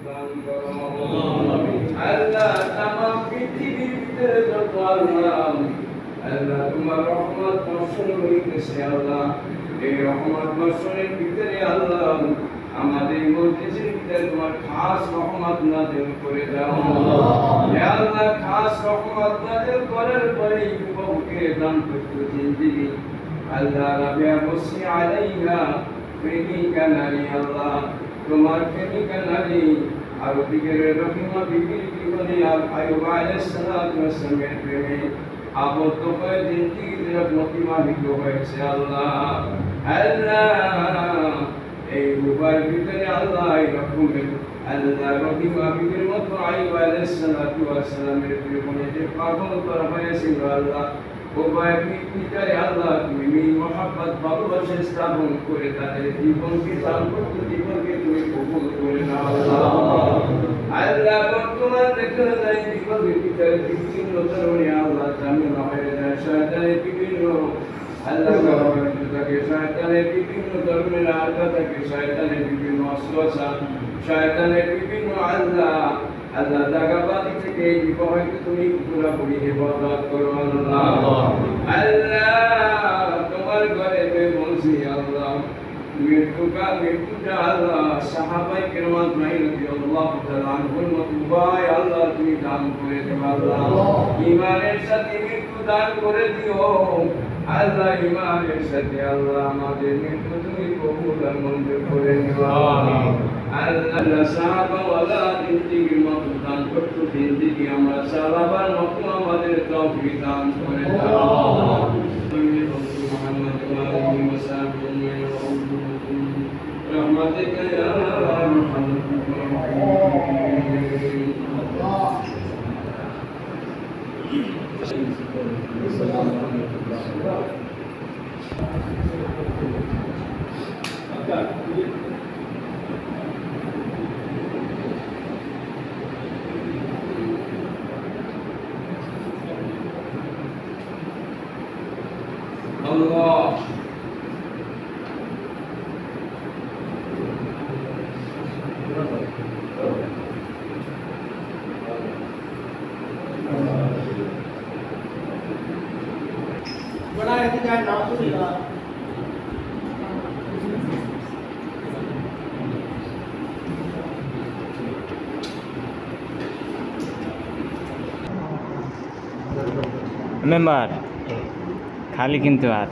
দান করো আল্লাহ তামাম পৃথিবীর ভিতরে যত আল্লাহ আল্লাহ তোমার রহমত বর্ষণ হইতেছে আল্লাহ এই রহমত বর্ষণের ভিতরে আল্লাহ আমাদের মজলিসের ভিতরে তোমার খাস রহমত নাযিল করে দাও হে আল্লাহ খাস রহমত নাযিল করার পরে যুবককে দান করতে জিন্দেগি আল্লাহ রাবিয়া বসি আলাইহা প্রেমিকা নারী আল্লাহ তোমার প্রেমিকা নারী আর ওদিকে রহিমা বিবির জীবনে আয়ুব আলাইহিস সালাতু ওয়াস সালামের প্রেমে আবদ্ধ হয়ে জিন্দেগির মতিবাহিত হয়েছে আল্লাহ আল্লাহ এই রূপার ভিতরে আল্লাহ রকমের আল্লাহ রহিমা বিবির মতো আয়ুব আলাইহিস সালাতু ওয়াস সালামের জীবনে যে পাগল করা হয়েছিল আল্লাহ উভয় ভিতরে আল্লাহ তুমি মহব্বত ভালোবাসা স্থাপন করে তাদের জীবনকে দাম্পত্য জীবনকে তুমি কবুল করে নাও আল্লাহ বর্তমান দেখা যায় জীবনের ভিতরে বিভিন্ন ধরনের আল্লাহ ঝামেলা হয়ে যায় শয়তানের বিভিন্ন আল্লাহ তাকে শয়তানের বিভিন্ন ধরনের আঘাত থাকে শয়তানের বিভিন্ন অস্ত্রসা শয়তানের বিভিন্ন আল্লাহ আল্লাহ দাগাবাদি থেকে এই বিবাহকে তুমি পুরোপুরি হেফাজত করো আল্লাহ আল্লাহ তোমার ঘরে বলছি আল্লাহ মৃত্যুটা আল্লাহ সাহাবাই কেরাম রাদিয়াল্লাহু তাআলা আনহুর মত ভাই আল্লাহ তুমি দান করে দেও আল্লাহ ঈমানের সাথে মৃত্যু দান করে দিও আল্লাহ ঈমানের সাথে আল্লাহ আমাদের মৃত্যু তুমি কবুল আর মঞ্জুর করে নিও আল্লাহ সাহাবা ওয়ালা জিন্দেগির মত দান করতে জিন্দেগি আমরা সাহাবার মত আমাদের তৌফিক দান করে দাও মুহাম্মদ ওয়া আলিহি ওয়া সাহবিহি رحمتك يا ارحم الله बड़ा एहतजाज नाउजुबिल्लाह মেম্বার খালি কিন্তু হাত